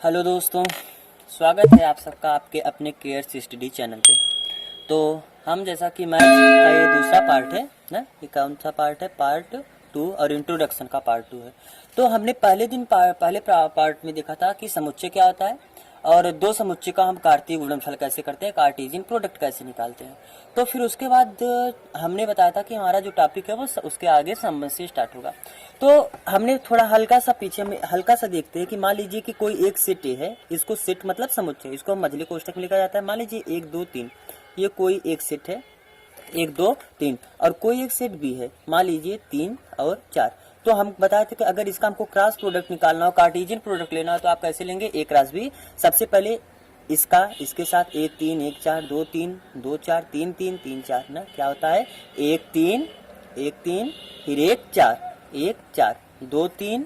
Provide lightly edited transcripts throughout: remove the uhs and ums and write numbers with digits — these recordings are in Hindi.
हेलो दोस्तों, स्वागत है आप सबका आपके अपने केयर्स स्टडी चैनल पे। तो हम जैसा कि मैथ्स का ये दूसरा पार्ट है ना, ये कौन सा पार्ट है? पार्ट 2 और इंट्रोडक्शन का पार्ट 2 है। तो हमने पहले पार्ट में देखा था कि समुच्चय क्या होता है और दो समुच्चय का हम कार्तीय गुणनफल कैसे करते हैं, कार्टेशियन प्रोडक्ट कैसे निकालते हैं। तो फिर उसके बाद हमने बताया था कि हमारा जो टॉपिक है वो उसके आगे संबंध से स्टार्ट होगा। तो हमने थोड़ा हल्का सा पीछे में हल्का सा देखते हैं कि मान लीजिए कि कोई एक सेट ए है, इसको सेट मतलब समुच्चय, इसको हम मझले कोष्ठक में लिखा जाता है। मान लीजिए 1 2 3, ये कोई एक सेट है 1 2 3, और कोई एक सेट बी है, मान लीजिए 3 और 4। तो हम बताए थे कि अगर इसका हमको क्रॉस प्रोडक्ट निकालना हो, कार्टेशियन प्रोडक्ट लेना हो, तो आप कैसे लेंगे? ए क्रॉस बी। सबसे पहले इसका इसके साथ 1 3 1 4 2 3 2 4 3 3 3 4 ना, क्या होता है? 1 3 1 3 फिर 1 4 1 4 2 3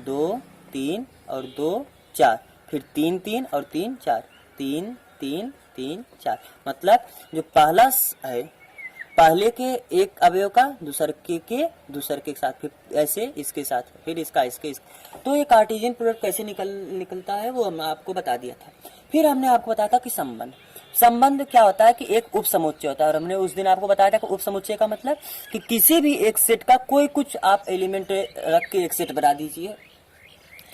2 3 और 2 4 फिर 3 3 और 3 4 3 3 3 4। मतलब जो पहला है पहले के एक अवयव का दूसरे के साथ, फिर ऐसे इसके साथ, फिर इसका इसके। तो ये कार्टेशियन प्रोडक्ट कैसे निकलता है वो हम आपको बता दिया था। फिर हमने आपको बताया था कि संबंध क्या होता है कि एक उप समुच्चय होता है। और हमने उस दिन आपको बताया था कि उप समुच्चय का मतलब कि किसी भी एक सेट का कोई कुछ आप एलिमेंट रख के एक सेट बना दीजिए।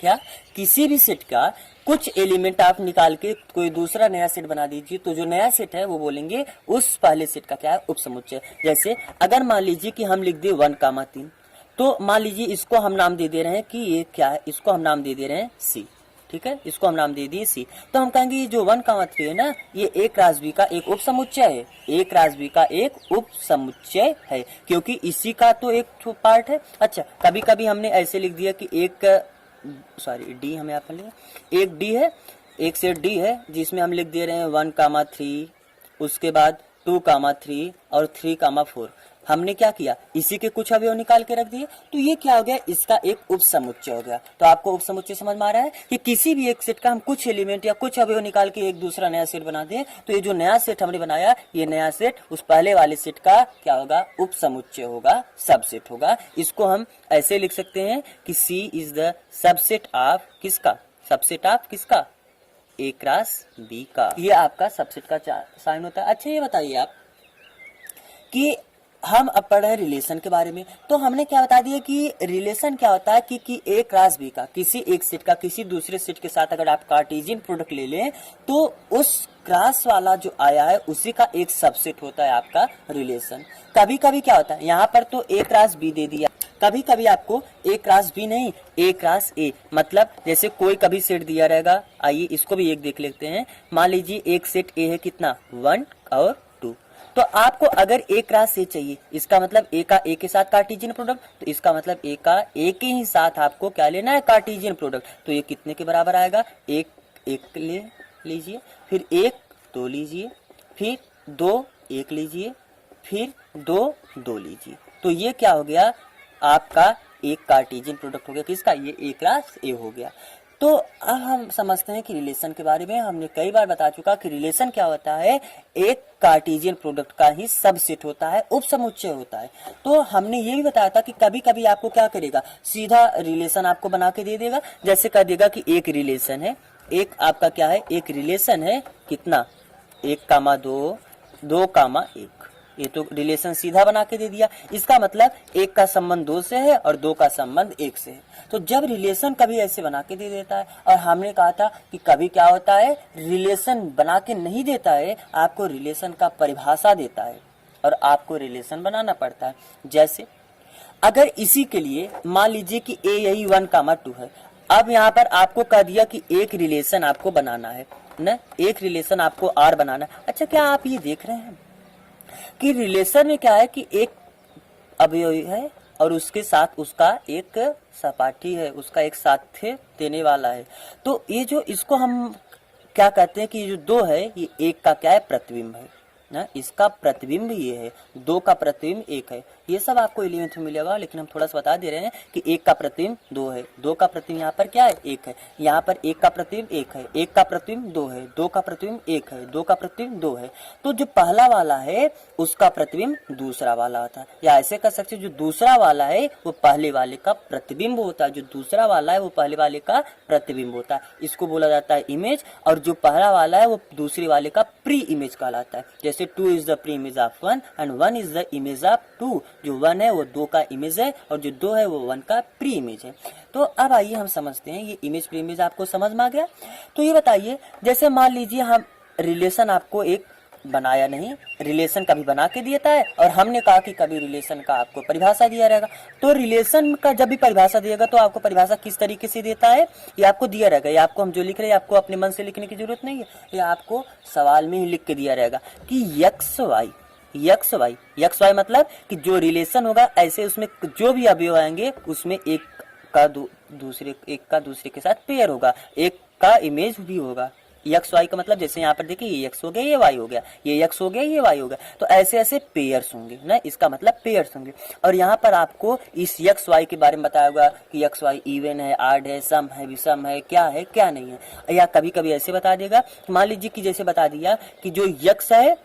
क्या? किसी भी सेट का कुछ एलिमेंट आप निकाल के कोई दूसरा नया सेट बना दीजिए, तो जो नया सेट है वो बोलेंगे उस पहले सेट का क्या है? उप समुच्चय। जैसे अगर मान लीजिए कि हम लिख दे 1, 3, तो मान लीजिए इसको हम नाम दे रहे हैं कि ये क्या है? इसको हम नाम दे रहे हैं सी। ठीक है, इसको हम नाम दे दिए सी। तो हम कहेंगे ये जो 1, 3 है ना, ये ए क्रॉस बी का एक उप समुच्चय है। ए क्रॉस बी का एक उप समुच्चय है क्योंकि इसी का तो एक पार्ट है। अच्छा, कभी कभी हमने ऐसे लिख दिया कि डी हमें यहाँ पर लिया, एक डी है, एक सेट डी है जिसमें हम लिख दे रहे हैं 1, 3, उसके बाद 2, 3 और 3, 4। हमने क्या किया? इसी के कुछ अवयव निकाल के रख दिए। तो ये क्या हो गया? इसका एक उप समुच्चय हो गया। तो आपको उप समुच्चय समझ में आ रहा है कि किसी भी एक सेट का हम कुछ एलिमेंट या कुछ अवयव निकाल के एक दूसरा नया सेट बना दें, तो ये जो नया सेट हमने बनाया, ये नया सेट उस पहले वाले सेट का क्या होगा? उप समुच्चय होगा, सबसेट होगा। इसको हम ऐसे लिख सकते हैं कि सी इज द सबसेट ऑफ किसका? सबसेट ऑफ किसका? ए क्रॉस बी का। ये आपका सबसेट का साइन होता है। अच्छा, ये बताइए आप कि हम अब पढ़ रहे हैं रिलेशन के बारे में। तो हमने क्या बता दिया कि रिलेशन क्या होता है कि ए क्रॉस बी का किसी एक सेट का किसी दूसरे सेट के साथ अगर आप कार्टेशियन प्रोडक्ट ले लें, तो उस क्रॉस वाला जो आया है उसी का एक सबसेट होता है आपका रिलेशन। कभी कभी क्या होता है, यहाँ पर तो ए क्रॉस बी दे दिया, कभी कभी आपको ए क्रॉस बी नहीं, ए क्रॉस ए, मतलब जैसे कोई कभी सेट दिया रहेगा। आइए इसको भी एक देख लेते हैं। मान लीजिए एक सेट ए है कितना? 1 और 2। तो आपको अगर ए क्रॉस ए चाहिए, इसका मतलब ए का ए के साथ कार्टेशियन प्रोडक्ट, तो इसका मतलब ए का ए के ही साथ आपको क्या लेना है? Cartesian product. तो ये कितने के बराबर आएगा? एक ले लीजिए, फिर 1 2 लीजिए, फिर 2 1 लीजिए, फिर 2 2 लीजिए। तो ये क्या हो गया? आपका एक कार्टेशियन प्रोडक्ट हो गया। किसका? ये ए क्रॉस ए हो गया। तो अब हम समझते हैं कि रिलेशन के बारे में। हमने कई बार बता चुका कि रिलेशन क्या होता है, एक कार्टेशियन प्रोडक्ट का ही सबसेट होता है, उप समुच्चय होता है। तो हमने ये भी बताया था कि कभी कभी आपको क्या करेगा, सीधा रिलेशन आपको बना के दे देगा। जैसे कह देगा कि एक रिलेशन है, एक आपका क्या है? एक रिलेशन है कितना? 1, 2, 2, 1। ये तो रिलेशन सीधा बना के दे दिया। इसका मतलब एक का संबंध 2 से है और 2 का संबंध 1 से है। तो जब रिलेशन कभी ऐसे बना के दे देता है, और हमने कहा था कि कभी क्या होता है, रिलेशन बना के नहीं देता है, आपको रिलेशन का परिभाषा देता है और आपको रिलेशन बनाना पड़ता है। जैसे अगर इसी के लिए मान लीजिए कि ए यही 1, 2 है। अब यहाँ पर आपको कह दिया कि एक रिलेशन आपको बनाना है ना, एक रिलेशन आपको आर बनाना है। अच्छा, क्या आप ये देख रहे हैं कि रिलेशन में क्या है कि एक अवयवी है और उसके साथ उसका एक सहपाठी है, उसका एक साथ्य देने वाला है। तो ये जो इसको हम क्या कहते हैं कि ये जो 2 है, ये एक का क्या है? प्रतिबिंब है ना, इसका प्रतिबिंब ये है, 2 का प्रतिबिंब 1 है। ये सब आपको 11th में मिलेगा, लेकिन हम थोड़ा सा बता दे रहे हैं कि 1 का प्रतिबिंब 2 है, 2 का प्रतिबिंब यहाँ पर क्या है 1 है, यहाँ पर 1 का प्रतिबिंब 1 है, 1 का प्रतिबिंब 2 है, 2 का प्रतिबिंब 1 है, 2 का प्रतिबिंब 2 है। तो जो पहला वाला है उसका प्रतिबिंब दूसरा वाला होता है, या ऐसे कर सकते जो दूसरा वाला है वो पहले वाले का प्रतिबिंब होता है, जो दूसरा वाला है वो पहले वाले का प्रतिबिंब होता है। इसको बोला जाता है इमेज, और जो पहला वाला है वो दूसरे वाले का प्री इमेज कहलाता है। जैसे 2 is the pre image of 1 and 1 is the image of 2। जो 1 है वो 2 का इमेज है, और जो 2 है वो 1 का प्री इमेज है। तो अब आइए हम समझते हैं, ये इमेज प्री इमेज आपको समझ में आ गया। तो ये बताइए, जैसे मान लीजिए हम रिलेशन आपको एक बनाया नहीं, रिलेशन कभी बना के देता है, और हमने कहा कि कभी रिलेशन का आपको परिभाषा दिया रहेगा। तो रिलेशन का जब भी परिभाषा दिएगा तो आपको परिभाषा किस तरीके से देता है ये आपको दिया रहेगा। ये आपको हम जो लिख रहे हैं आपको अपने मन से लिखने की जरूरत नहीं है, ये आपको सवाल में ही लिख के दिया रहेगा कि एक्स वाई मतलब कि जो रिलेशन होगा ऐसे उसमें जो भी अवयव आएंगे उसमें एक का दूसरे के साथ पेयर होगा, एक का इमेज भी होगा। एक्स वाई का मतलब जैसे यहाँ पर देखिए ये एक्स हो गया ये वाई हो गया, ये एक्स हो गया ये वाई हो गया, तो ऐसे ऐसे पेयर्स होंगे ना, इसका मतलब पेयर्स होंगे। और यहाँ पर आपको इस एक्स वाई के बारे में बताया होगा कि एक्स वाई इवन है, आड है, सम है, विषम है, क्या नहीं है। या कभी कभी ऐसे बता देगा, मान लीजिए कि जैसे बता दिया कि जो एक्स है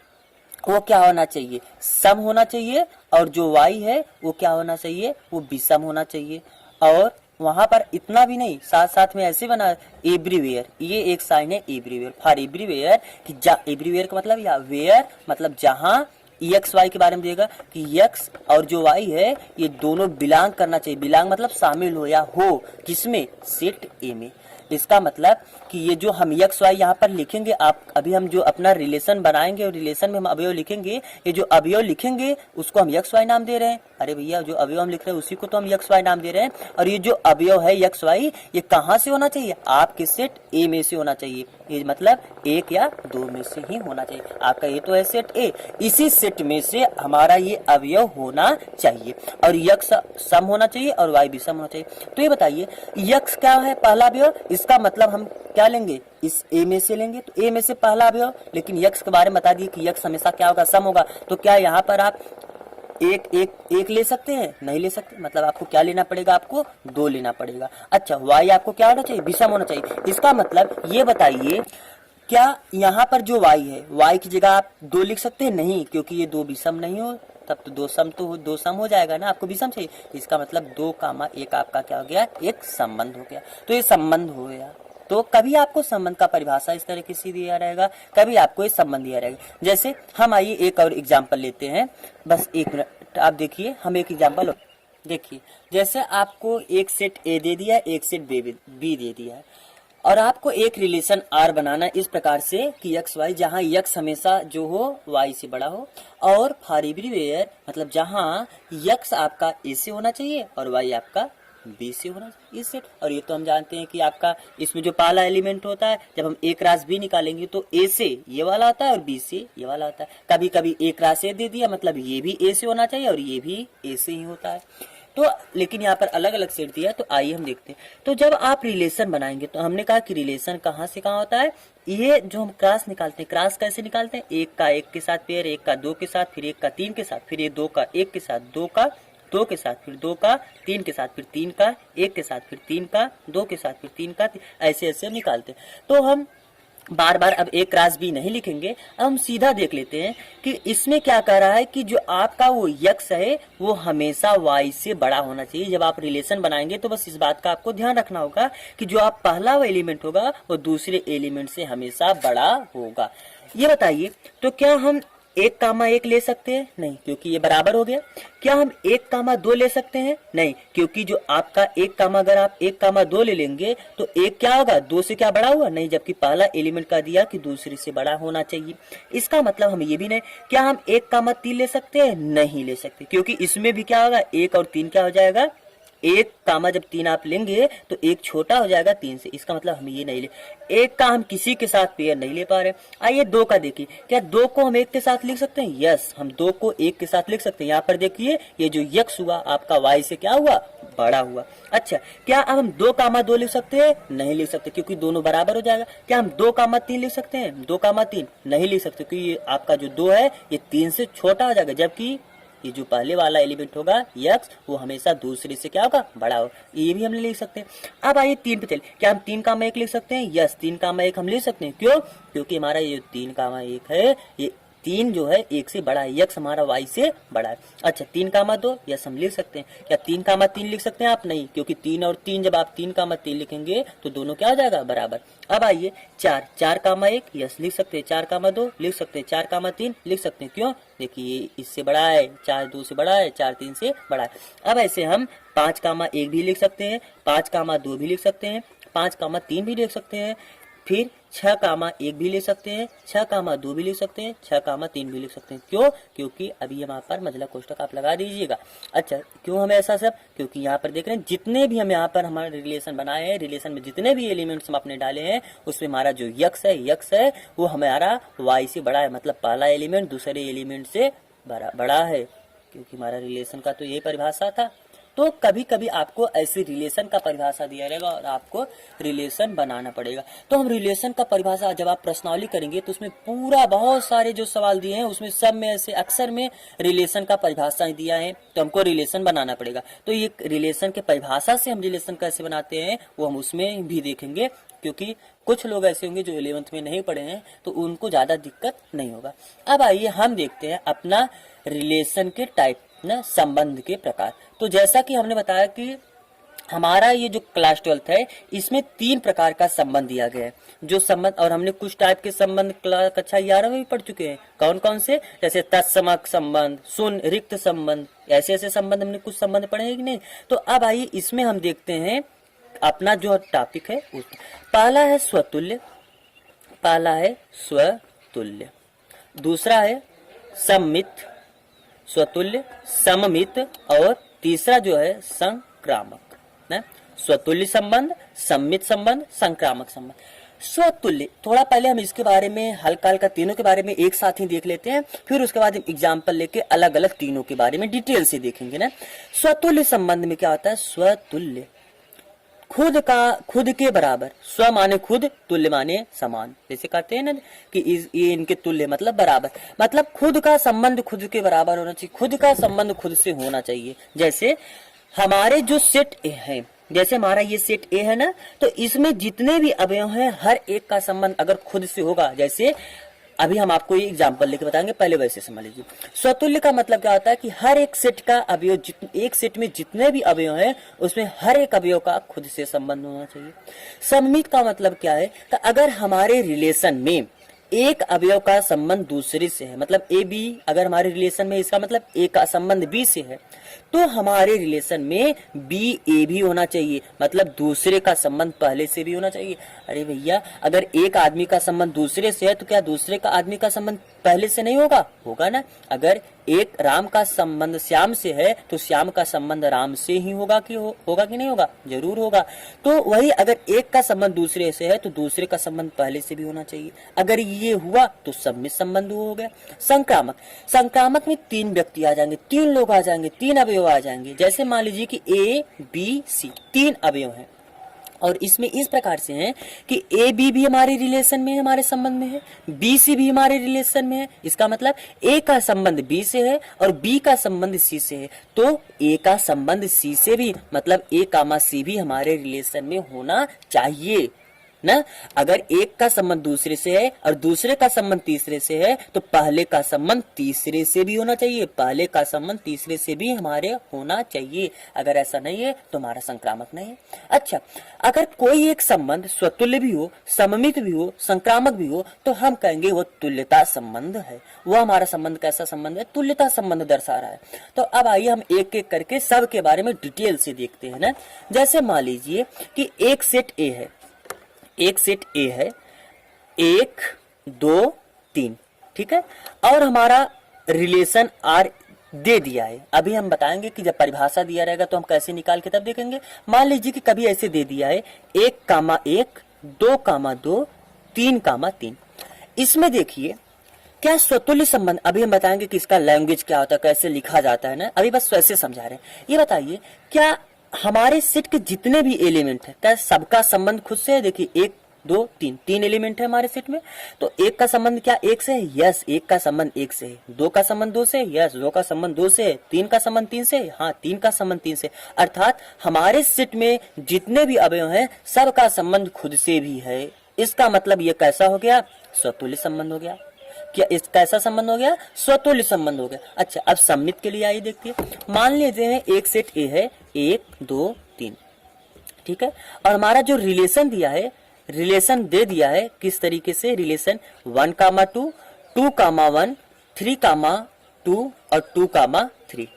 वो क्या होना चाहिए, सम होना चाहिए, और जो वाई है वो क्या होना चाहिए, वो विषम होना चाहिए। और वहां पर इतना भी नहीं, साथ साथ में ऐसे बना एवरीवेयर, ये एक साइन है एवरीवेयर, फॉर एवरीवेयर कि एवरीवेयर का मतलब या वेयर मतलब जहां एक्स वाई के बारे में देगा कि एक्स और जो वाई है ये दोनों बिलोंग करना चाहिए। बिलोंग मतलब शामिल हो या हो, किसमें, सेट ए में। इसका मतलब कि ये जो हम एक्स वाई यहाँ पर लिखेंगे, आप अभी हम जो अपना रिलेशन बनाएंगे और रिलेशन में हम अवयव लिखेंगे, ये जो अवयव लिखेंगे उसको हम एक्स वाई नाम दे रहे हैं। अरे भैया जो अवयव हम लिख रहे हैं उसी को तो हम एक्स वाई नाम दे रहे हैं। और ये जो अवयव है एक्स वाई ये कहाँ से होना चाहिए, आपके सेट ए में से होना चाहिए। ये मतलब एक या दो में से ही होना चाहिए। आपका ये तो है सेट ए, इसी सेट में से हमारा ये अवयव होना चाहिए, और यक्स सम होना चाहिए और वाई भी सम होना चाहिए। तो ये बताइए यक्स क्या है, पहला अवयव, इसका मतलब हम क्या लेंगे, इस ए में से लेंगे, तो ए में से पहला अवयव। लेकिन यक्स के बारे में बता दिए कि यक्स हमेशा क्या होगा, सम होगा। तो क्या यहाँ पर आप एक ले सकते हैं, नहीं ले सकते, मतलब आपको क्या लेना पड़ेगा, आपको दो लेना पड़ेगा। अच्छा वाई आपको क्या होना चाहिए, विषम होना चाहिए। इसका मतलब ये बताइए क्या यहाँ पर जो वाई है, वाई की जगह आप दो लिख सकते हैं, नहीं, क्योंकि ये दो विषम नहीं हो, तब तो दो सम हो जाएगा ना, आपको विषम चाहिए। इसका मतलब 2,1 आपका क्या हो गया, एक संबंध हो गया। तो ये संबंध हो गया। तो कभी आपको संबंध का परिभाषा इस तरीके से दिया रहेगा, कभी आपको ये संबंध दिया रहेगा। जैसे हम आइए एक और एग्जाम्पल लेते हैं, बस एक मिनट आप देखिए, हम एक एग्जाम्पल देखिए। जैसे आपको एक सेट ए दे दिया, एक सेट बी दे दिया है, और आपको एक रिलेशन आर बनाना इस प्रकार से कि एक्स वाई, जहाँ एक्स हमेशा जो हो वाई से बड़ा हो, और फॉर एवरीवेयर मतलब जहाँ एक्स आपका ए से होना चाहिए और वाई आपका बी से होना चाहिए, इस सेट। और ये तो हम जानते हैं कि आपका इसमें जो पहला एलिमेंट होता है, जब हम एक रास बी निकालेंगे तो ए से ये वाला आता है और बी से ये वाला आता है। कभी कभी एक रास ए दे दिया, मतलब ये भी ए से होना चाहिए और ये भी ए से ही होता है। तो लेकिन यहाँ पर अलग अलग सेट दिया, तो आइए हम देखते हैं। तो जब आप रिलेशन बनाएंगे, तो हमने कहा कि रिलेशन कहाँ से कहाँ होता है, ये जो हम क्रॉस निकालते हैं, क्रॉस कैसे निकालते हैं, एक का एक के साथ पेयर, एक का दो के साथ, फिर एक का तीन के साथ, फिर ये दो का एक के साथ, दो का दो के साथ, फिर दो का तीन के साथ, फिर तीन का एक के साथ, फिर तीन का दो के साथ, फिर तीन का ऐसे ऐसे हम निकालते हैं। तो हम बार बार अब एक क्रॉस बी नहीं लिखेंगे, अब हम सीधा देख लेते हैं कि इसमें क्या कह रहा है कि जो आपका वो यक्स है वो हमेशा वाई से बड़ा होना चाहिए। जब आप रिलेशन बनाएंगे तो बस इस बात का आपको ध्यान रखना होगा कि जो आप पहला वो एलिमेंट होगा वो दूसरे एलिमेंट से हमेशा बड़ा होगा। ये बताइए तो क्या हम 1,1 ले सकते हैं, नहीं, क्योंकि ये बराबर हो गया। क्या हम 1,2 ले सकते हैं, नहीं, क्योंकि जो आपका अगर आप 1,2 ले लेंगे तो एक क्या होगा, दो से क्या बड़ा हुआ, नहीं, जबकि पहला एलिमेंट का दिया कि दूसरे से बड़ा होना चाहिए। इसका मतलब हम ये भी नहीं। क्या हम 1,3 ले सकते हैं, नहीं ले सकते, क्योंकि इसमें भी क्या होगा, 1 और 3 क्या हो जाएगा, एक कामा जब 3 आप लेंगे तो एक छोटा हो जाएगा 3 से, इसका मतलब हम ये नहीं ले, एक का हम किसी के साथ पेयर नहीं ले पा रहे। आइए 2 का देखिए, क्या 2 को हम 1 के साथ लिख सकते हैं? यस, हम 2 को 1 के साथ लिख सकते हैं। यहाँ पर देखिए ये जो यक्स हुआ आपका y से क्या हुआ, बड़ा हुआ। अच्छा, क्या अब हम 2 कामा 2 लिख सकते हैं? नहीं लिख सकते, क्योंकि दोनों बराबर हो जाएगा। क्या हम 2 कामा 3 लिख सकते हैं? 2 कामा 3 नहीं लिख सकते, क्योंकि ये आपका जो 2 है ये 3 से छोटा हो जाएगा, जबकि ये जो पहले वाला एलिमेंट होगा यक्स वो हमेशा दूसरे से क्या होगा, बड़ा होगा। ये भी हम लिख सकते हैं। अब आइए 3 पे चलिए, क्या हम 3 कामा 1 लिख सकते हैं? यस, 3 कामा 1 हम लिख सकते हैं। क्यों? क्योंकि हमारा ये 3 कामा 1 है, ये 3 जो है 1 से बड़ा है, यक्स हमारा y से बड़ा है। अच्छा, 3 कामा 2, यस हम लिख सकते हैं। क्या 3 कामा 3 लिख सकते हैं आप? नहीं, क्योंकि 3 और 3 जब आप 3 कामा 3 लिखेंगे तो दोनों क्या हो जाएगा, बराबर। अब आइए 4 कामा 1, यस लिख सकते हैं। 4 कामा 2 लिख सकते हैं। 4 कामा 3 लिख सकते हैं। क्यों? देखिए इससे बड़ा है, 4 2 से बड़ा है, 4 3 से बड़ा है। अब ऐसे हम 5 कामा 1 भी लिख सकते हैं, 5 कामा 2 भी लिख सकते हैं, 5 कामा 3 भी लिख सकते हैं, फिर 6 कामा 1 भी लिख सकते हैं, 6 कामा 2 भी लिख सकते हैं, 6 कामा 3 भी लिख सकते हैं। क्यों? क्योंकि अभी यहाँ पर मझला कोष्टक आप लगा दीजिएगा। अच्छा, क्यों हमें ऐसा सब? क्योंकि यहाँ पर देख रहे हैं जितने भी हम यहाँ पर हमारे रिलेशन बनाए हैं, रिलेशन में जितने भी एलिमेंट्स हम अपने डाले हैं उसमें हमारा जो यक्स है वो हमारा y से बड़ा है, मतलब पहला एलिमेंट दूसरे एलिमेंट से बड़ा है, क्योंकि हमारा रिलेशन का तो यही परिभाषा था। तो कभी कभी आपको ऐसे रिलेशन का परिभाषा दिया रहेगा और आपको रिलेशन बनाना पड़ेगा। तो हम रिलेशन का परिभाषा जब आप प्रश्नावली करेंगे तो उसमें पूरा बहुत सारे जो सवाल दिए हैं उसमें सब में ऐसे अक्सर में रिलेशन का परिभाषा दिया है, तो हमको रिलेशन बनाना पड़ेगा। तो ये रिलेशन के परिभाषा से हम रिलेशन कैसे बनाते हैं वो हम उसमें भी देखेंगे, क्योंकि कुछ लोग ऐसे होंगे जो 11th में नहीं पढ़े हैं तो उनको ज्यादा दिक्कत नहीं होगा। अब आइए हम देखते हैं अपना रिलेशन के टाइप ना, संबंध के प्रकार। तो जैसा कि हमने बताया कि हमारा ये जो क्लास 12th है इसमें 3 प्रकार का संबंध दिया गया है, जो संबंध, और हमने कुछ टाइप के संबंध कक्षा 11 में भी पढ़ चुके हैं। कौन कौन से? जैसे तत्समक संबंध, शून्य रिक्त संबंध, ऐसे ऐसे संबंध हमने कुछ संबंध पढ़े हैं कि नहीं। तो अब आइए इसमें हम देखते हैं अपना जो टॉपिक है। पहला है स्वतुल्य, दूसरा है सममित, स्वतुल्य, सममित, और तीसरा जो है संक्रामक ना। स्वतुल्य संबंध, सममित संबंध, संक्रामक संबंध। स्वतुल्य, थोड़ा पहले हम इसके बारे में हल्का हल्का तीनों के बारे में एक साथ ही देख लेते हैं, फिर उसके बाद हम एग्जाम्पल लेके अलग अलग तीनों के बारे में डिटेल से देखेंगे ना। स्वतुल्य संबंध में क्या होता है? स्वतुल्य, खुद के बराबर, स्व माने खुद, तुल्य माने समान, जैसे कहते हैं ना कि ये इनके तुल्य मतलब बराबर, मतलब खुद का संबंध खुद के बराबर होना चाहिए, खुद का संबंध खुद से होना चाहिए। जैसे हमारे जो सेट ए है, जैसे हमारा ये सेट ए है ना, तो इसमें जितने भी अवयव हैं हर एक का संबंध अगर खुद से होगा, जैसे अभी हम आपको ये एग्जाम्पल लेके बताएंगे, पहले वैसे समझ लीजिए। स्वतुल्य का मतलब क्या होता है कि हर एक सेट का अवयव, एक सेट में जितने भी अवयव हैं उसमें हर एक अवयव का खुद से संबंध होना चाहिए। सममित का मतलब क्या है? तो अगर हमारे रिलेशन में एक अवयव का संबंध दूसरे से है, मतलब ए बी अगर हमारे रिलेशन में, इसका मतलब ए का संबंध बी से है, तो हमारे रिलेशन में बी ए भी होना चाहिए, मतलब दूसरे का संबंध पहले से भी होना चाहिए। अरे भैया, अगर एक आदमी का संबंध दूसरे से है तो क्या दूसरे का आदमी का संबंध पहले से नहीं होगा? होगा ना। अगर एक राम का संबंध श्याम से है तो श्याम का संबंध राम से ही होगा कि होगा कि नहीं होगा? जरूर होगा। तो वही अगर एक का संबंध दूसरे से है तो दूसरे का संबंध पहले से भी होना चाहिए। अगर ये हुआ तो सममित संबंध हो गया। संक्रामक में 3 व्यक्ति आ जाएंगे, 3 लोग आ जाएंगे, 3 अवयव आ जाएंगे। जैसे मान लीजिए कि ए बी सी 3 अवयव हैं, और इसमें इस प्रकार से है कि ए बी भी हमारे रिलेशन में है, हमारे संबंध में है, बी सी भी हमारे रिलेशन में है। इसका मतलब ए का संबंध बी से है और बी का संबंध सी से है, तो ए का संबंध सी से भी, मतलब ए कामा सी भी हमारे रिलेशन में होना चाहिए ना। अगर एक का संबंध दूसरे से है और दूसरे का संबंध तीसरे से है तो पहले का संबंध तीसरे से भी होना चाहिए, पहले का संबंध तीसरे से भी हमारे होना चाहिए। अगर ऐसा नहीं है तो हमारा संक्रामक नहीं है। अच्छा, अगर कोई एक संबंध स्वतुल्य भी हो, सममित भी हो, संक्रामक भी हो तो हम कहेंगे वो तुल्यता संबंध है। वो हमारा संबंध कैसा संबंध है? तुल्यता संबंध दर्शा रहा है। तो अब आइए हम एक एक करके सब के बारे में डिटेल से देखते हैं ना। जैसे मान लीजिए कि एक सेट ए है, एक सेट ए है, 1 2 3, ठीक है, और हमारा रिलेशन आर दे दिया है। अभी हम बताएंगे कि जब परिभाषा दिया रहेगा तो हम कैसे निकाल के तब देखेंगे। मान लीजिए कि कभी ऐसे दे दिया है 1,1, 2,2, 3,3। इसमें देखिए क्या स्वतुल्य संबंध, अभी हम बताएंगे कि इसका लैंग्वेज क्या होता है, कैसे लिखा जाता है ना, अभी बस वैसे समझा रहे हैं। ये बताइए क्या हमारे सेट के जितने भी एलिमेंट है क्या सबका संबंध खुद से है? देखिए 1, 2, 3, 3 एलिमेंट है हमारे सेट में, तो एक का संबंध क्या 1 से है? यस, एक का संबंध 1 से है। 2 का संबंध 2 से? यस, 2 का संबंध 2 से है। 3 का संबंध 3 से? हाँ, 3 का संबंध 3 से। अर्थात हमारे सेट में जितने भी अवयव हैं सबका संबंध खुद से भी है। इसका मतलब ये कैसा हो गया? स्वतुल्य संबंध हो गया। क्या इस कैसा संबंध हो गया? स्वतुल्य संबंध हो गया। अच्छा, अब सम्मित के लिए आइए देखते हैं। मान लीजिए हैं एक सेट ए है, 1, 2, 3, ठीक है, और हमारा जो रिलेशन दिया है, रिलेशन दे दिया है किस तरीके से? रिलेशन 1,2, 2,1, 3,2 और 2,3।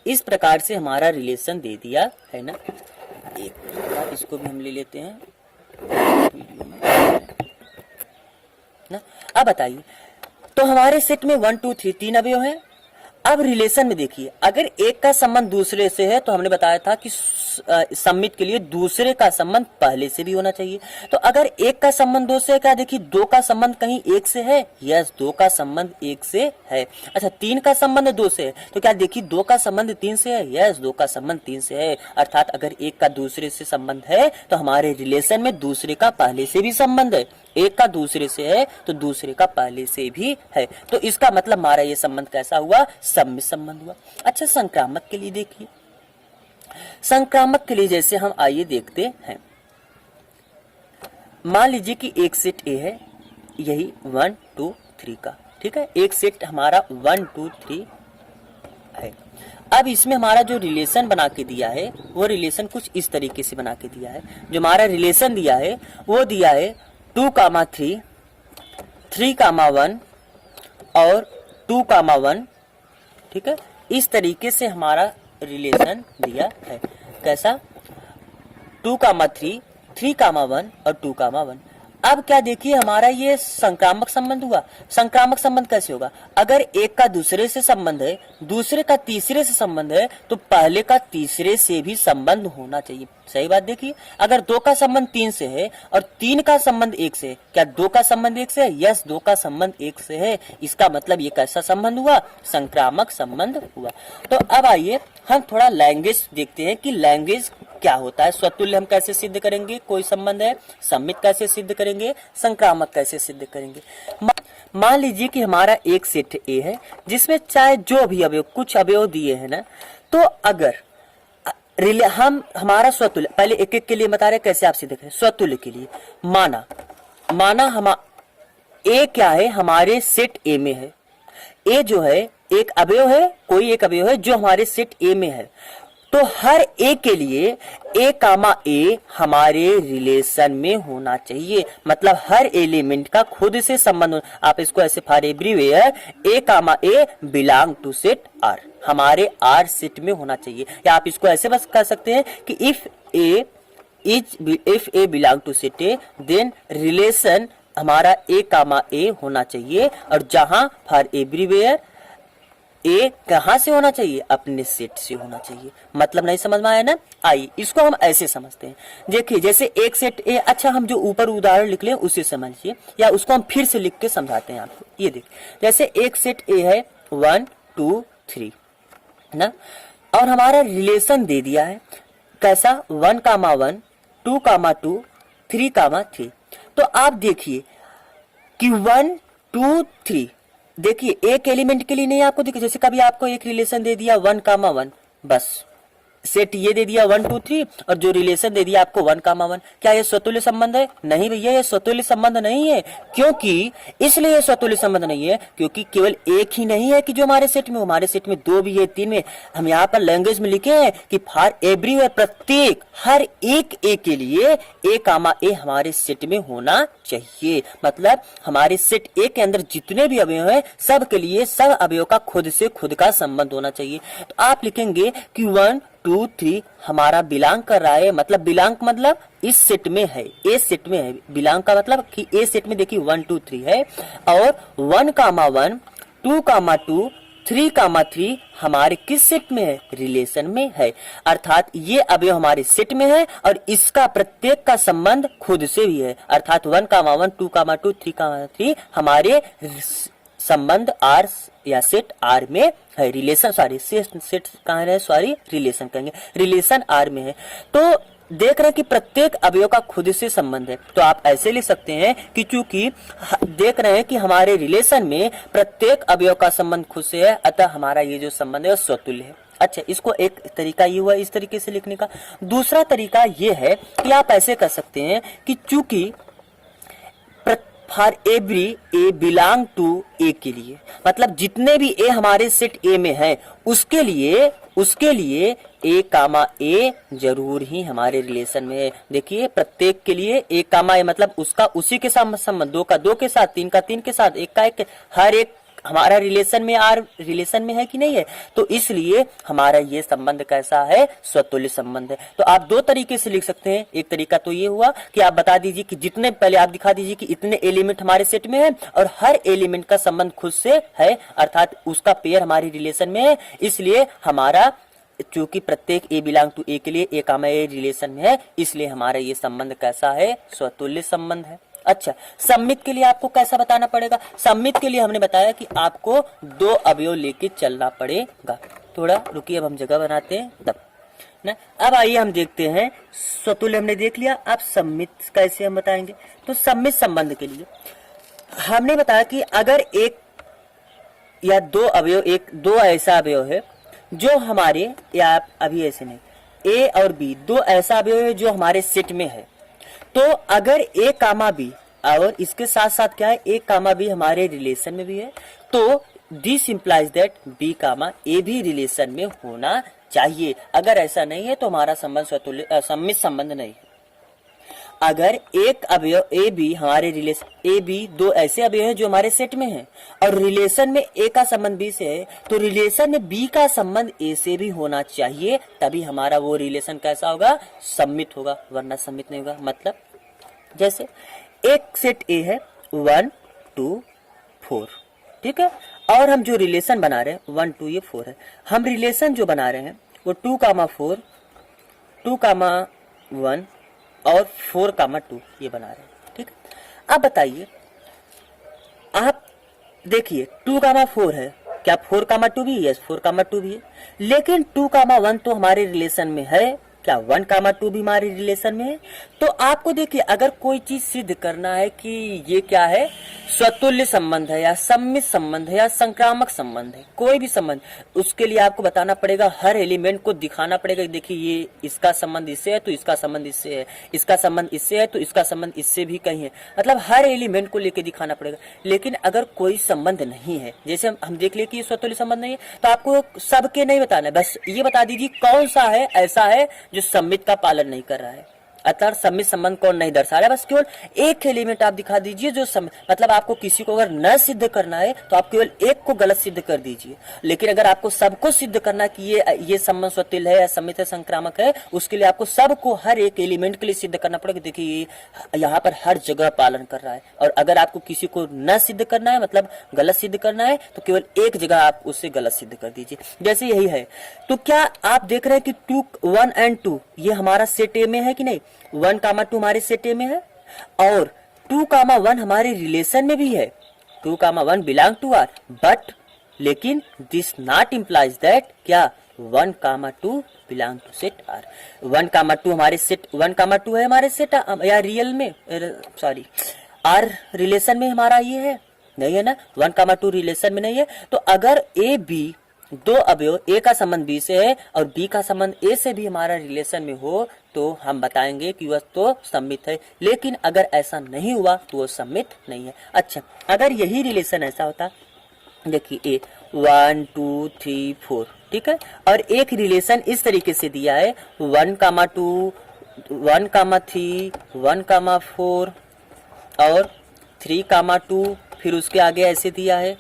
इस प्रकार से हमारा रिलेशन दे दिया है ना। एक बार इसको भी हम ले लेते हैं ना। अब बताइए, तो हमारे सेट में 1, 2, 3 तीन अवयव हैं। अब रिलेशन में देखिए, अगर एक का संबंध दूसरे से है तो हमने बताया था कि सम्मित के लिए दूसरे का संबंध पहले से भी होना चाहिए। तो अगर एक का संबंध 2 से है, क्या देखिए 2 का संबंध कहीं 1 से है? यस, 2 का संबंध 1 से है। अच्छा, 3 का संबंध 2 से है, तो क्या देखिए 2 का संबंध 3 से है? यस, 2 का संबंध 3 से है। अर्थात अगर एक का दूसरे से संबंध है तो हमारे रिलेशन में दूसरे का पहले से भी संबंध है। एक का दूसरे से है तो दूसरे का पहले से भी है। तो इसका मतलब हमारा ये संबंध कैसा हुआ? सम्मित संबंध हुआ। अच्छा, संक्रामक के लिए देखिए, संक्रामक के लिए जैसे हम आइए देखते हैं। मान लीजिए कि एक सेट ए है, यही 1, 2, 3 का, ठीक है, एक सेट हमारा 1, 2, 3 है। अब इसमें हमारा जो रिलेशन बना के दिया है वो रिलेशन कुछ इस तरीके से बना के दिया है। जो हमारा रिलेशन दिया है वो दिया है 2,3, 3,1 और 2,1, ठीक है। इस तरीके से हमारा रिलेशन दिया है। कैसा? 2,3, 3,1 और 2,1। अब क्या देखिए हमारा ये संक्रामक संबंध हुआ। संक्रामक संबंध कैसे होगा? अगर एक का दूसरे से संबंध है, दूसरे का तीसरे से संबंध है, तो पहले का तीसरे से भी संबंध होना चाहिए। सही बात देखिए, अगर 2 का संबंध 3 से है और 3 का संबंध 1 से है, क्या 2 का संबंध 1 से है? यस, 2 का संबंध 1 से है। इसका मतलब ये कैसा संबंध हुआ? संक्रामक संबंध हुआ। तो अब आइए हम थोड़ा लैंग्वेज देखते हैं कि लैंग्वेज क्या होता है। स्वतुल्य हम कैसे सिद्ध करेंगे? कोई संबंध है। सम्मित कैसे सिद्ध करेंगे? संक्रामक कैसे सिद्ध करेंगे? मान लीजिए कि हमारा एक सेट ए है जिसमें चाहे जो भी अवयव, कुछ अवयव दिए हैं ना, तो अगर हम हमारा स्वतुल्य, पहले एक एक के लिए बता रहे कैसे आप सिद्ध करें। स्वतुल्य के लिए माना हम ए क्या है? हमारे सेट ए में है। ए जो है एक अवयव है, कोई एक अवयव है जो हमारे सेट ए में है। तो हर एक के लिए ए कामा ए हमारे रिलेशन में होना चाहिए। मतलब हर एलिमेंट का खुद से संबंध। आप इसको ऐसे for everywhere a comma a belong to set R, हमारे आर सेट में होना चाहिए। या आप इसको ऐसे बस कर सकते हैं कि if a belong to set a, then relation हमारा ए कामा ए होना चाहिए। और जहां फॉर एवरीवेयर ए कहां से होना चाहिए? अपने सेट से होना चाहिए। मतलब नहीं समझ में आया ना? आइए इसको हम ऐसे समझते हैं। देखिए जैसे एक सेट ए, अच्छा हम जो ऊपर उदाहरण लिख लें उसे समझिए, या उसको हम फिर से लिख के समझाते हैं आपको। ये देखिए जैसे एक सेट ए है 1, 2, 3 ना, और हमारा रिलेशन दे दिया है कैसा? 1,1, 2,2, 3,3। तो आप देखिए कि 1, 2, 3, देखिए एक एलिमेंट के लिए नहीं आपको देखिए, जैसे कभी आपको एक रिलेशन दे दिया 1,1, बस सेट ये दे दिया 1, 2, 3 और जो रिलेशन दे दिया आपको 1,1, क्या ये स्वतुल्य संबंध है? नहीं भैया, ये स्वतुल्य संबंध नहीं है। क्योंकि इसलिए ये स्वतुल्य संबंध नहीं है क्योंकि केवल एक ही नहीं है कि जो हमारे सेट में, हमारे सेट में 2 भी है, 3 में। हम यहाँ पर लैंग्वेज में लिखे हैं कि फॉर एवरीवेयर, प्रत्येक हर एक ए के लिए ए कामा ए हमारे सेट में होना चाहिए। मतलब हमारे सेट ए के अंदर जितने भी अवयव है सब के लिए सब अवयव का खुद से खुद का संबंध होना चाहिए। तो आप लिखेंगे कि 1, 2, 3 हमारा बिलोंग कर रहा है। मतलब बिलोंग मतलब इस सेट में है, ए सेट में है। बिलोंग का मतलब कि ए सेट में देखिए 1, 2, 3 है और 1,1, 2,2, 3,3 हमारे किस सेट में है, रिलेशन में है। अर्थात ये अवयव हमारे सेट में है और इसका प्रत्येक का संबंध खुद से भी है। अर्थात 1,1 2,2 3,3 हमारे संबंध आर या सेट आर में है। रिलेशन सेट कहाँ है, रिलेशन कहेंगे, रिलेशन आर में है। तो देख रहे हैं कि प्रत्येक अवयव का खुद से संबंध है। तो आप ऐसे लिख सकते हैं कि चूंकि देख रहे हैं कि हमारे रिलेशन में प्रत्येक अवयव का संबंध खुद से है, अतः हमारा ये जो संबंध है वो स्वतुल्य है। अच्छा, इसको एक तरीका ये हुआ इस तरीके से लिखने का। दूसरा तरीका ये है कि आप ऐसे कर सकते हैं कि चूंकि for every a belong to A के लिए, मतलब जितने भी ए हमारे सेट ए में है उसके लिए ए कामा ए जरूर ही हमारे रिलेशन में है। देखिए प्रत्येक के लिए ए कामा ए मतलब उसका उसी के साथ संबंध, 2 का 2 के साथ, 3 का 3 के साथ, 1 का 1 के, हर एक हमारा रिलेशन में आर रिलेशन में है कि नहीं है। तो इसलिए हमारा ये संबंध कैसा है, स्वतुल्य संबंध है। तो आप दो तरीके से लिख सकते हैं। एक तरीका तो ये हुआ कि आप बता दीजिए कि जितने, पहले आप दिखा दीजिए कि इतने एलिमेंट हमारे सेट में है और हर एलिमेंट का संबंध खुद से है, अर्थात उसका पेयर हमारी रिलेशन में है। इसलिए हमारा चूंकि प्रत्येक ए बिलोंग टू ए के लिए ए कामा ए रिलेशन में है, इसलिए हमारा ये संबंध कैसा है, स्वतुल्य संबंध है। अच्छा, सम्मित के लिए आपको कैसा बताना पड़ेगा। सम्मित के लिए हमने बताया कि आपको 2 अवयव लेके चलना पड़ेगा। थोड़ा रुकिए, अब हम जगह बनाते हैं तब ना। अब आइए हम देखते हैं, स्वतुल्य हमने देख लिया, अब सम्मित कैसे हम बताएंगे। तो सम्मित संबंध के लिए हमने बताया कि अगर एक या 2 अवयव, 2 ऐसा अवयव है जो हमारे, या अभी ऐसे नहीं, ए और बी 2 ऐसा अवयव है जो हमारे सेट में है। तो अगर ए कामा बी और इसके साथ साथ क्या है, ए कामा बी हमारे रिलेशन में भी है, तो this implies that B comma ए भी रिलेशन में होना चाहिए। अगर ऐसा नहीं है तो हमारा संबंध स्वतुल्य सम्मित संबंध नहीं है। अगर एक अवयव ए बी हमारे रिलेशन, ए बी 2 ऐसे अवयव हैं जो हमारे सेट में हैं और रिलेशन में ए का संबंध बी से है, तो रिलेशन में बी का संबंध ए से भी होना चाहिए, तभी हमारा वो रिलेशन कैसा होगा, सम्मित होगा, वरना सम्मित नहीं होगा। मतलब जैसे एक सेट ए है 1 2 4, ठीक है, और हम जो रिलेशन बना रहे हैं 1 2 ये 4 है, हम रिलेशन जो बना रहे हैं वो 2,4 2,1 और 4,2 ये बना रहे हैं, ठीक है। अब बताइए, आप देखिए 2,4 है, क्या 4,2 भी है? यस, 4,2 भी है, लेकिन 2,1 तो हमारे रिलेशन में है, क्या 1,2 भी हमारे रिलेशन में है। तो आपको देखिए, अगर कोई चीज सिद्ध करना है कि ये क्या है, स्वतुल्य संबंध है या सम्मित संबंध है या संक्रामक संबंध है, कोई भी संबंध, उसके लिए आपको बताना पड़ेगा, हर एलिमेंट को दिखाना पड़ेगा। देखिए ये इसका संबंध इससे है तो इसका संबंध इससे है, इसका संबंध इससे है तो इसका संबंध इससे भी कहीं है, मतलब हर एलिमेंट को लेके दिखाना पड़ेगा। लेकिन अगर कोई संबंध नहीं है, जैसे हम देख लिए कि ये स्वतुल्य संबंध नहीं है, तो आपको सबके नहीं बताना है, बस ये बता दीजिए कौन सा है ऐसा है जो सम्मित का पालन नहीं कर रहा है, अर्थात सम्मित संबंध कौन नहीं दर्शा रहा है। बस केवल एक एलिमेंट आप दिखा दीजिए जो मतलब आपको किसी को अगर न सिद्ध करना है तो आप केवल एक को गलत सिद्ध कर दीजिए, लेकिन अगर आपको सबको सिद्ध करना है कि ये संबंध स्वतुल्य है या सम्मित है, संक्रामक है, उसके लिए आपको सबको हर एक एलिमेंट के लिए सिद्ध करना पड़ेगा। देखिए ये यहाँ पर हर जगह पालन कर रहा है, और अगर आपको किसी को न सिद्ध करना है, मतलब गलत सिद्ध करना है, तो केवल एक जगह आप उससे गलत सिद्ध कर दीजिए, जैसे यही है। तो क्या आप देख रहे हैं कि 2 1 और 2 ये हमारा सेट ए में है कि नहीं, 1,2 हमारे सेट ए में है और 2,1 हमारे रिलेशन में भी है, 2,1 बिलोंग टू आर, बट लेकिन दिस नॉट इंप्लाइज दैट क्या 1,2 बिलोंग टू सेट आर। 1,2 हमारे सेट 1,2 है हमारे सेट या रियल में, सॉरी आर रिलेशन में हमारा ये है नहीं है ना, 1,2 रिलेशन में नहीं है। तो अगर ए बी 2 अवयव, ए का संबंध बी से है और बी का संबंध ए से भी हमारा रिलेशन में हो, तो हम बताएंगे कि वह तो सम्मित है। लेकिन अगर ऐसा नहीं हुआ तो वह सम्मित नहीं है। अच्छा, अगर यही रिलेशन ऐसा होता, देखिए ए 1 2 3 4, ठीक है, और एक रिलेशन इस तरीके से दिया है 1,2 1,3 1,4 और 3,2, फिर उसके आगे ऐसे दिया है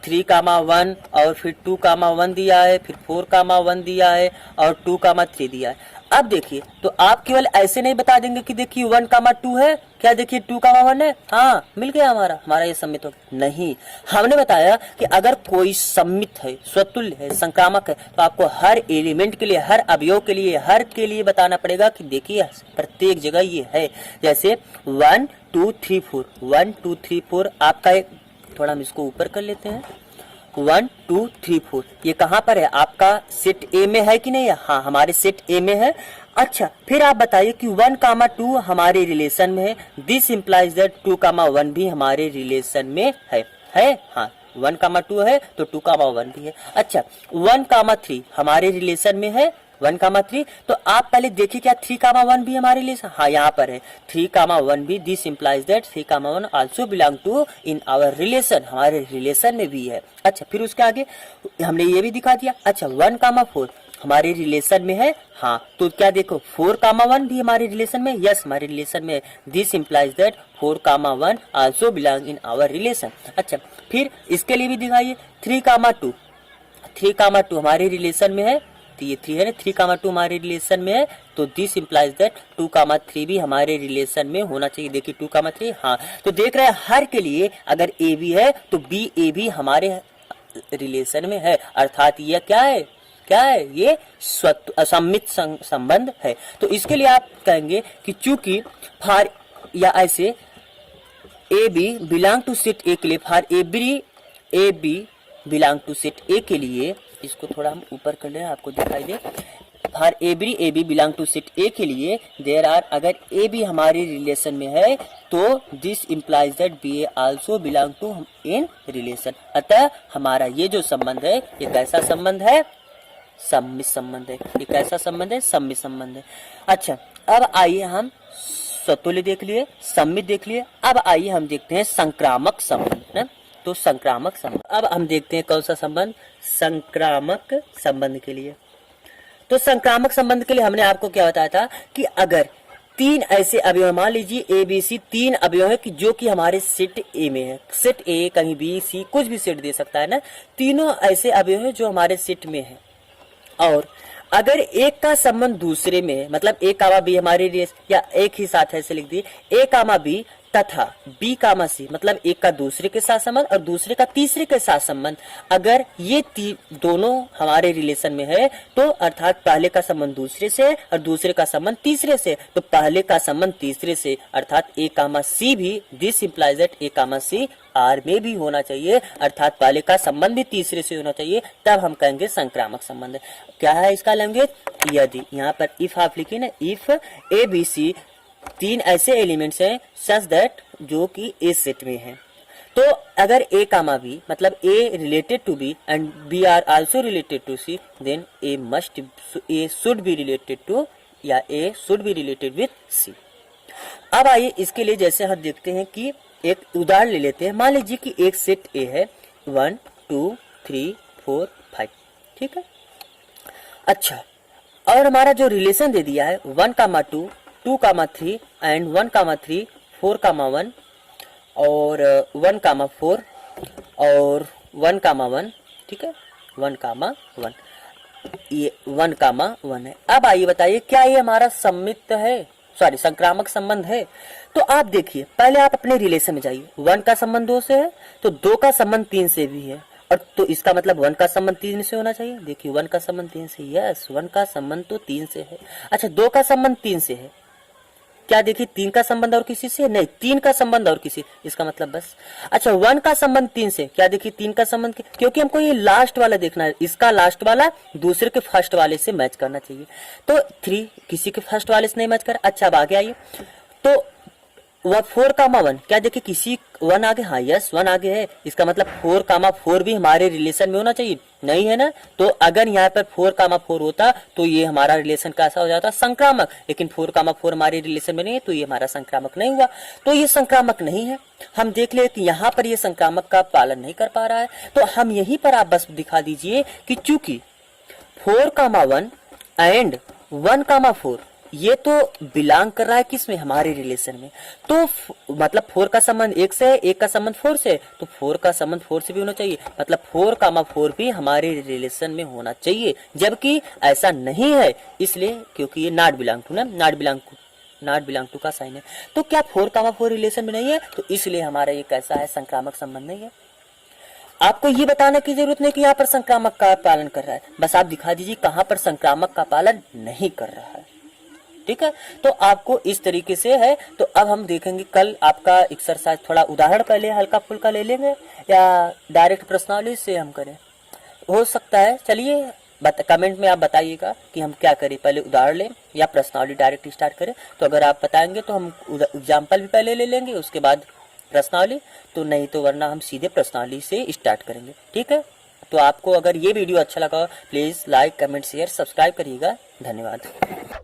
3,1 और फिर 2,1 दिया है, फिर 4,1 दिया है और 2,3 दिया है। अब देखिए, तो आप केवल ऐसे नहीं बता देंगे कि देखिए 1,2 है, क्या देखिए 2,1 है, हाँ मिल गया हमारा ये सम्मित हो गया। नहीं, हमने बताया कि अगर कोई सम्मित है, स्वतुल्य है, संक्रामक है, तो आपको हर एलिमेंट के लिए, हर अवयव के लिए, हर के लिए बताना पड़ेगा कि देखिए प्रत्येक जगह ये है। जैसे 1 2 3 4, 1 2 3 4 आपका एक, थोड़ा हम इसको ऊपर कर लेते हैं, 1 2 3 4 ये कहाँ पर है, आपका सेट ए में है कि नहीं है? हाँ, हमारे सेट ए में है। अच्छा, फिर आप बताइए कि 1,2 हमारे रिलेशन में है, दिस इंप्लाइज दैट 2,1 भी हमारे रिलेशन में है? हाँ, 1,2 है तो 2,1 भी है। अच्छा, 1,3 हमारे रिलेशन में है, 1,3, तो आप पहले देखिए क्या 3,1 भी हमारे लिए, हाँ यहाँ पर है 3,1 भी, this implies that 3,1 also belong to in our relation, हमारे रिलेशन में भी है। अच्छा, फिर उसके आगे हमने ये भी दिखा दिया। अच्छा, 1,4 हमारे रिलेशन में है, हाँ, तो क्या देखो 4,1 भी हमारे रिलेशन में, यस हमारे रिलेशन में, this implies that 4,1 also belong in our relation. अच्छा, फिर इसके लिए भी दिखाइए 3,2, 3,2 हमारे रिलेशन में है, तो ये 3 है ना, 3,2 हमारे रिलेशन में है, तो दिस इंप्लाइज दैट 2,3 भी हमारे रिलेशन में होना चाहिए। देखिए 2,3, हाँ, तो देख रहे हैं हर के लिए अगर ए भी है तो बी ए भी हमारे रिलेशन में है, अर्थात ये क्या है, ये असम्मित संबंध है। तो इसके लिए आप कहेंगे कि चूंकि फॉर या ऐसे a b belong to set ए के लिए, for a b belong to set ए के लिए, इसको थोड़ा हम ऊपर कर ले आपको दिखाई दे, for every a b belong to set ए के लिए देयर आर, अगर ए बी हमारे रिलेशन में है तो this implies that b a also belong to in relation. अतः हमारा ये जो संबंध है ये कैसा संबंध है, सम्मित संबंध है। ये कैसा संबंध है, सम्मित संबंध है। अच्छा, अब आइए हम स्वतुल्य देख लिए, सम्मित देख लिए, अब आइए हम देखते हैं संक्रामक संबंध ना। तो संक्रामक संबंध, अब हम देखते हैं कौन सा संबंध, संक्रामक संबंध के लिए। तो संक्रामक संबंध के लिए हमने आपको क्या बताया था कि अगर 3 ऐसे अवयव, मान लीजिए ए बी सी 3 अवयव है कि जो कि हमारे सेट ए में है, सेट ए कहीं बी सी कुछ भी सेट दे सकता है ना, तीनों ऐसे अवयव है जो हमारे सेट में है, और अगर एक का संबंध दूसरे में है, मतलब ए कामा बी हमारे रेस, या एक ही साथ ऐसे लिख दिए, ए कामा बी तथा बी कामा सी, मतलब एक का दूसरे के साथ संबंध और दूसरे का तीसरे के साथ संबंध, अगर ये दोनों हमारे रिलेशन में है तो अर्थात पहले का संबंध दूसरे से और दूसरे का संबंध तीसरे से, तो पहले का संबंध तीसरे से अर्थात ए कामा सी भी, this implies that a comma c R में भी होना चाहिए, अर्थात पहले का संबंध भी तीसरे से होना चाहिए, तब हम कहेंगे संक्रामक संबंध। क्या है इसका लैंग्वेज, यदि, यहाँ पर इफ आप लिखिए ना, इफ ए बी सी 3 ऐसे एलिमेंट्स हैं सच दैट जो कि ए सेट में है, तो अगर ए कामा बी मतलब a related to b and b are also related to c, then a should be related to, या a should be related with c. अब आइए इसके लिए जैसे हम देखते हैं कि एक उदाहरण ले लेते हैं। मान लीजिए कि एक सेट ए है 1 2 3 4 5, ठीक है। अच्छा, और हमारा जो रिलेशन दे दिया है 1,2 2,3 एंड 1,3 4,1 और 1,4 और 1,1, ठीक है, 1,1, ये 1,1 है। अब आइए बताइए क्या ये हमारा सम्मित है, सॉरी संक्रामक संबंध है। तो आप देखिए, पहले आप अपने रिलेशन में जाइए, 1 का संबंध 2 से है तो 2 का संबंध 3 से भी है, और तो इसका मतलब 1 का संबंध 3 से होना चाहिए। देखिए 1 का संबंध 3 से, यस 1 का संबंध तो 3 से है। अच्छा, 2 का संबंध 3 से है, क्या देखिए 3 का संबंध और किसी से नहीं, 3 का संबंध और किसी, इसका मतलब बस। अच्छा, 1 का संबंध 3 से, क्या देखिए 3 का संबंध, क्योंकि हमको ये लास्ट वाला देखना है, इसका लास्ट वाला दूसरे के फर्स्ट वाले से मैच करना चाहिए, तो 3 किसी के फर्स्ट वाले से नहीं मैच कर। अच्छा, अब आगे आइए, तो 4,1, क्या देखिए किसी 1 आगे, हाँ यस 1 आगे है, इसका मतलब 4,4 भी हमारे रिलेशन में होना चाहिए, नहीं है ना। तो अगर यहाँ पर 4,4 होता तो ये हमारा रिलेशन कैसा हो जाता, संक्रामक, लेकिन 4,4 हमारे रिलेशन में नहीं है तो ये हमारा संक्रामक नहीं हुआ, तो ये संक्रामक नहीं है। हम देख ले कि यहाँ पर ये संक्रामक का पालन नहीं कर पा रहा है, तो हम यहीं पर आप बस दिखा दीजिए कि चूंकि 4,1 एंड 1,4 ये तो बिलोंग कर रहा है किसमें, हमारे रिलेशन में। तो मतलब 4 का संबंध 1 से है, 1 का संबंध 4 से है, तो 4 का संबंध 4 से भी होना चाहिए, मतलब 4, 4 भी हमारे रिलेशन में होना चाहिए। जबकि ऐसा नहीं है, इसलिए क्योंकि ये नॉट बिलोंग टू ना, नॉट बिलोंग टू का साइन है। तो क्या 4, 4 रिलेशन में नहीं है, तो इसलिए हमारा ये कैसा है, संक्रामक संबंध नहीं है। आपको ये बताने की जरूरत नहीं कि यहाँ पर संक्रामक का पालन कर रहा है, बस आप दिखा दीजिए कहाँ पर संक्रामक का पालन नहीं कर रहा है। ठीक है, तो आपको इस तरीके से है। तो अब हम देखेंगे कल आपका एक्सरसाइज, थोड़ा उदाहरण पहले हल्का फुल्का ले लेंगे या डायरेक्ट प्रश्नावली से हम करें, हो सकता है। चलिए कमेंट में आप बताइएगा कि हम क्या करें, पहले उदाहरण लें या प्रश्नावली डायरेक्ट स्टार्ट करें। तो अगर आप बताएंगे तो हम एग्जाम्पल भी पहले ले लेंगे, उसके बाद प्रश्नावली, तो नहीं तो वरना हम सीधे प्रश्नावली से स्टार्ट करेंगे। ठीक है, तो आपको अगर ये वीडियो अच्छा लगा please like comment share subscribe करिएगा। धन्यवाद।